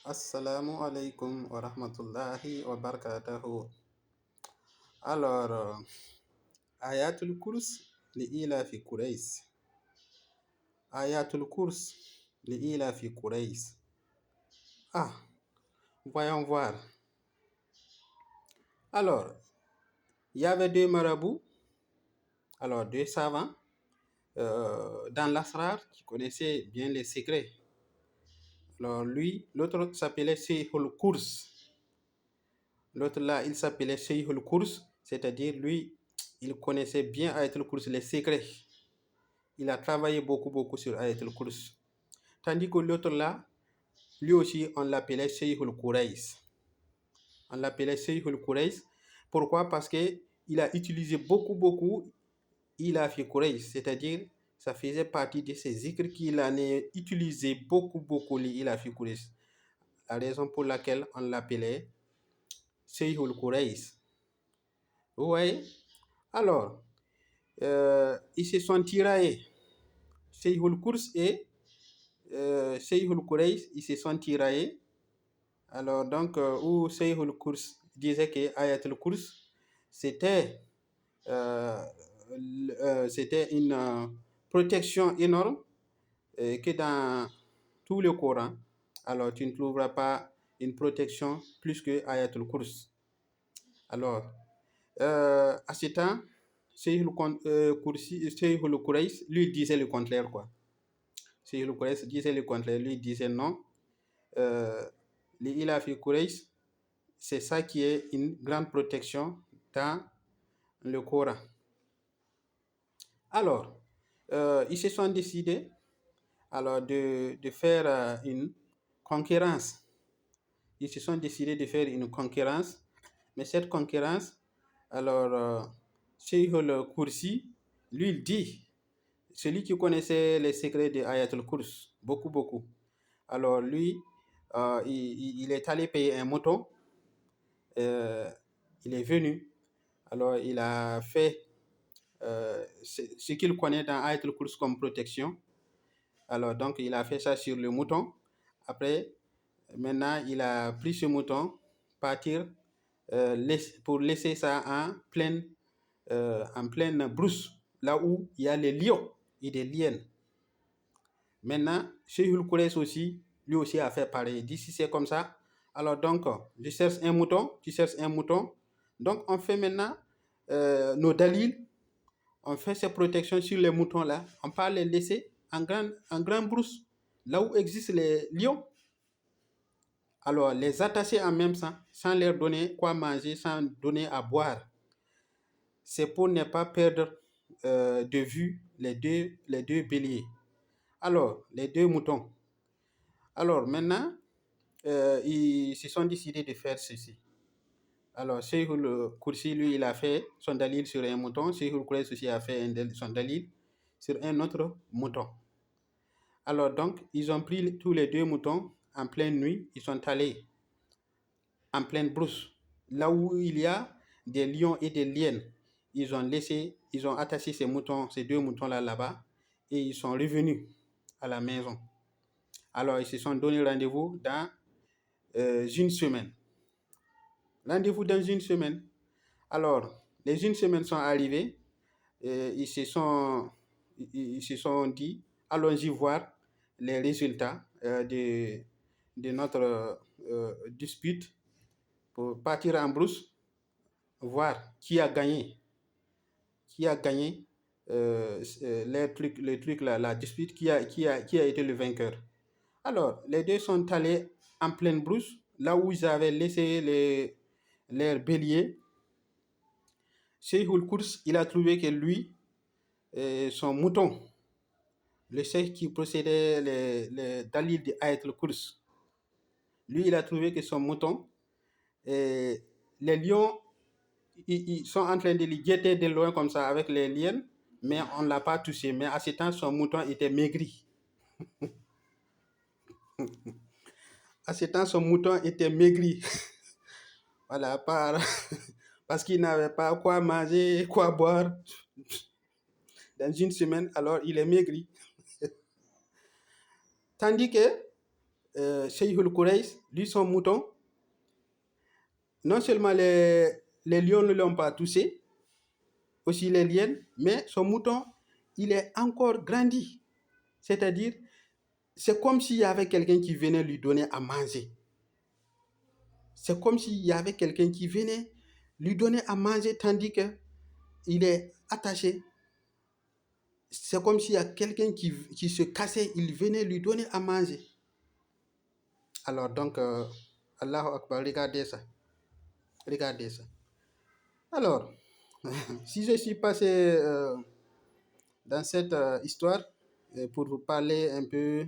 Assalamu alaikum wa rahmatullahi wa barakatuhu. Alors, Ayatul Kurs li'ila fi Quraysh. Ayatul Kurs li'ila fi Quraysh. Ah, voyons voir. Alors, il y avait deux marabouts, alors deux savants, dans l'Asrar qui connaissaient bien les secrets. Alors lui, l'autre s'appelait Shaykhul Kurs. L'autre là, il s'appelait Shaykhul Kurs, c'est-à-dire lui, il connaissait bien Ayatul Kurs, les secrets. Il a travaillé beaucoup sur Ayatul Kurs. Tandis que l'autre là, lui aussi, on l'appelait Shaykhul Quraysh. On l'appelait Shaykhul Quraysh. Pourquoi? Parce qu'il a utilisé beaucoup il a fait Quraysh, c'est-à-dire ça faisait partie de ses zikrs qu'il a utilisé beaucoup il a fait Quraysh. La raison pour laquelle on l'appelait Shaykhul Quraysh. Vous voyez? Alors, ils se sont tiraillés. Shaykhul Kurs et Shaykhul Quraysh, ils se sont tiraillés. Alors, donc, où Shaykhul Kurs disait que Ayatul Kurs, c'était une protection énorme que dans tout le Coran, alors tu ne trouveras pas une protection plus que Ayatul Kurs. Alors, à ce temps, Shaykhul Quraysh, lui, disait le contraire, quoi. Shaykhul Quraysh disait le contraire, lui disait non. L'Ila fi Quraysh, c'est ça qui est une grande protection dans le Coran. Alors, ils se sont décidés alors de faire une concurrence. Ils se sont décidés de faire une concurrence, mais cette concurrence, alors, Shaykhul Kursi, lui, il dit, celui qui connaissait les secrets de Ayatul Kurs, beaucoup. Alors, lui, il est allé payer un mouton. Il est venu. Alors, il a fait ce qu'il connaît dans Ayatul Kurs comme protection. Alors, donc, il a fait ça sur le mouton. Après, maintenant, il a pris ce mouton, partir pour laisser ça en pleine brousse, là où il y a les lions et des liens. Maintenant, Shaykhul Quraysh aussi, lui aussi a fait pareil. Il dit, si c'est comme ça, alors donc, je cherche un mouton, tu cherches un mouton. Donc, on fait maintenant nos dalils, on fait ces protections sur les moutons là. On peut les laisser en grande brousse, là où existent les lions. Alors, les attacher en même temps, sans leur donner quoi manger, sans donner à boire. C'est pour ne pas perdre de vue les deux béliers. Alors, les deux moutons. Alors, maintenant, ils se sont décidés de faire ceci. Alors, Shaykhul Kursi, lui, il a fait son dalil sur un mouton. Shaykhul Quraysh aussi a fait son dalil sur un autre mouton. Alors, donc, ils ont pris tous les deux moutons en pleine nuit. Ils sont allés en pleine brousse, là où il y a des lions et des liènes. Ils ont attaché ces deux moutons-là là-bas, et ils sont revenus à la maison. Alors, ils se sont donné rendez-vous dans une semaine. Rendez-vous dans une semaine. Alors, les une semaine sont arrivées, et ils se sont dit, allons-y voir les résultats de notre dispute, pour partir en brousse, voir qui a gagné les trucs là, la dispute, qui a été le vainqueur. Alors, les deux sont allés en pleine brousse, là où ils avaient laissé leurs béliers. Shaykhul Kurs, il a trouvé que lui, son mouton, le cheikh qui possédait les dalils de Ayatul Kurs, lui, il a trouvé que son mouton, les lions, ils sont en train de le guetter de loin comme ça avec les liens, mais on ne l'a pas touché. Mais à ce temps, son mouton était maigri. À ce temps, son mouton était maigri. Voilà, parce qu'il n'avait pas quoi manger, quoi boire. Dans une semaine, alors il est maigri. Tandis que Shaykhul Quraysh, lui, son mouton, non seulement les lions ne l'ont pas touché, aussi les liens, mais son mouton, il est encore grandi. C'est-à-dire, c'est comme s'il y avait quelqu'un qui venait lui donner à manger. C'est comme s'il y avait quelqu'un qui venait lui donner à manger tandis qu'il est attaché. C'est comme s'il y a quelqu'un qui se cassait, il venait lui donner à manger. Alors donc, Allahu Akbar, regardez ça. Regardez ça. Alors, si je suis passé dans cette histoire pour vous parler un peu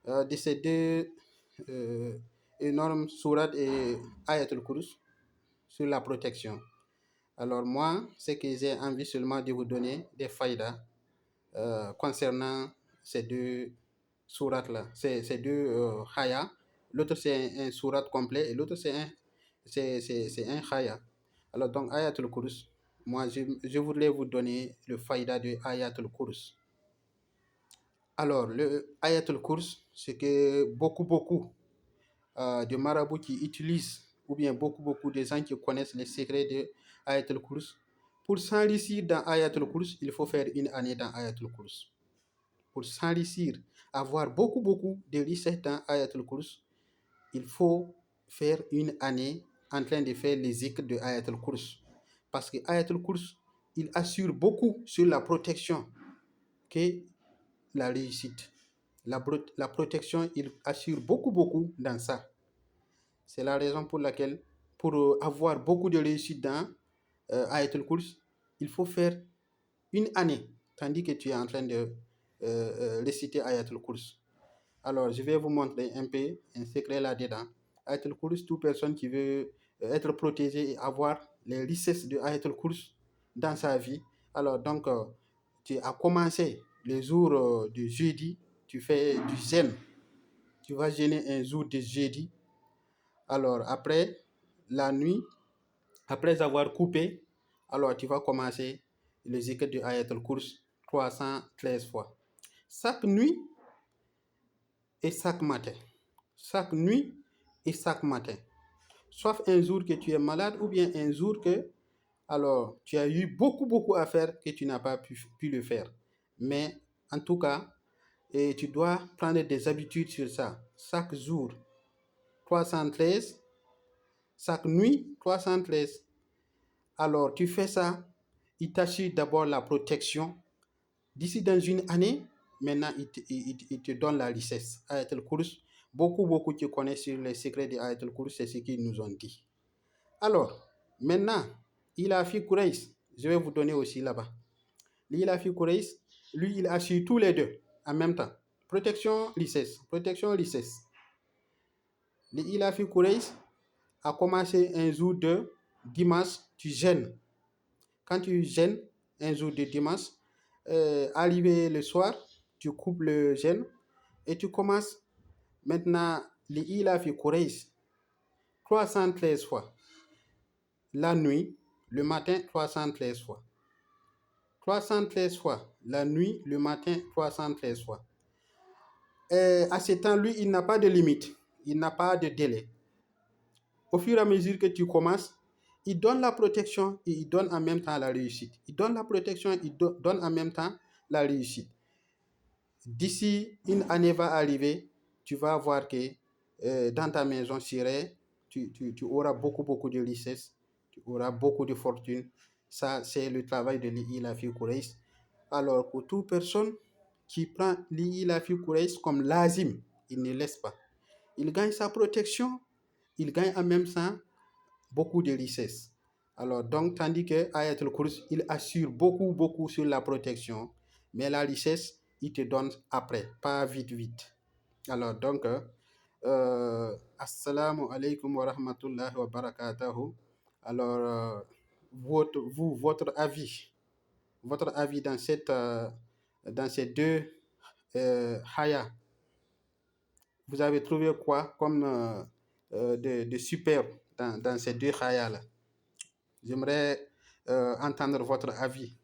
de ces deux énormes sourates et ayatul kurus sur la protection. Alors moi, ce que j'ai envie seulement de vous donner des faïdas concernant ces deux sourates-là, ces deux khaya. L'autre c'est un sourate complet et l'autre c'est un khaya. Alors donc ayatul kurus, moi je voudrais vous donner le faïda de ayatul kurus. Alors le ayatul kurus, c'est que beaucoup de marabouts qui utilisent, ou bien beaucoup de gens qui connaissent les secrets de ayatul kurus, pour s'enrichir dans ayatul kurus, il faut faire une année dans ayatul kurus. Pour s'enrichir, avoir beaucoup de richesses dans ayatul kurus, il faut faire une année en train de faire les zikrs de ayatul kurus. Parce que ayatul kurus, il assure beaucoup sur la protection que la réussite. La protection, il assure beaucoup dans ça. C'est la raison pour laquelle, pour avoir beaucoup de réussite dans ayatul kurus, il faut faire une année, tandis que tu es en train de réciter ayatul kurus. Alors, je vais vous montrer un peu un secret là-dedans. Ayatul kurus, toute personne qui veut être protégée et avoir les richesses de ayatul kurus dans sa vie. Alors, donc, tu as commencé le jour de jeudi, tu fais du jeûne. Tu vas jeûner un jour de jeudi. Alors, après la nuit, après avoir coupé, alors tu vas commencer le zikr de ayatul kurus 313 fois. Chaque nuit et chaque matin. Chaque nuit et chaque matin. Sauf un jour que tu es malade ou bien un jour que alors tu as eu beaucoup à faire que tu n'as pas pu le faire. Mais en tout cas, et tu dois prendre des habitudes sur ça. Chaque jour, 313. Chaque nuit, 313. Alors tu fais ça, il t'assure d'abord la protection. D'ici dans une année, maintenant il te donne la richesse. Ayatul kurus, beaucoup qui connaissent sur les secrets de ayatul kurus, c'est ce qu'ils nous ont dit. Alors, maintenant, Ilafi Quraysh, je vais vous donner aussi là-bas. L'Ilafi Quraysh, lui, il assure tous les deux en même temps. Protection, richesse. Protection, richesse. L'Ilafi Quraysh a commencé un jour de dimanche, tu gênes. Quand tu gênes un jour de dimanche, arrivé le soir, tu coupes le jeûne et tu commences maintenant l'Ilafi Quraysh 313 fois. La nuit, le matin, 313 fois. 313 fois. La nuit, le matin, 313 fois. À ce temps, lui, il n'a pas de limite. Il n'a pas de délai. Au fur et à mesure que tu commences, il donne la protection et il donne en même temps la réussite. Il donne la protection, il donne en même temps la réussite. D'ici une année va arriver, tu vas voir que dans ta maison, tu auras beaucoup de richesses, tu auras beaucoup de fortune. Ça, c'est le travail de l'Ilafi Quraysh. Alors, pour toute personne qui prend l'Ilafi Quraysh comme lazim, il ne laisse pas. Il gagne sa protection, il gagne en même temps beaucoup de richesses. Alors, donc, tandis que Ayatul Kursi, il assure beaucoup sur la protection, mais la richesse, il te donne après, pas vite. Alors, donc, assalamu alaikum wa rahmatullahi wa barakatuhu. Alors, votre avis dans ces deux haya, vous avez trouvé quoi comme de super dans ces deux haya-là? J'aimerais entendre votre avis.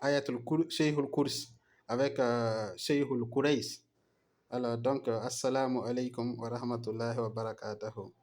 Ayatul Shaykhul Kurs avec Shaykhul Quraysh. Alors, donc, assalamu alaikum wa rahmatullahi wa barakatuhu.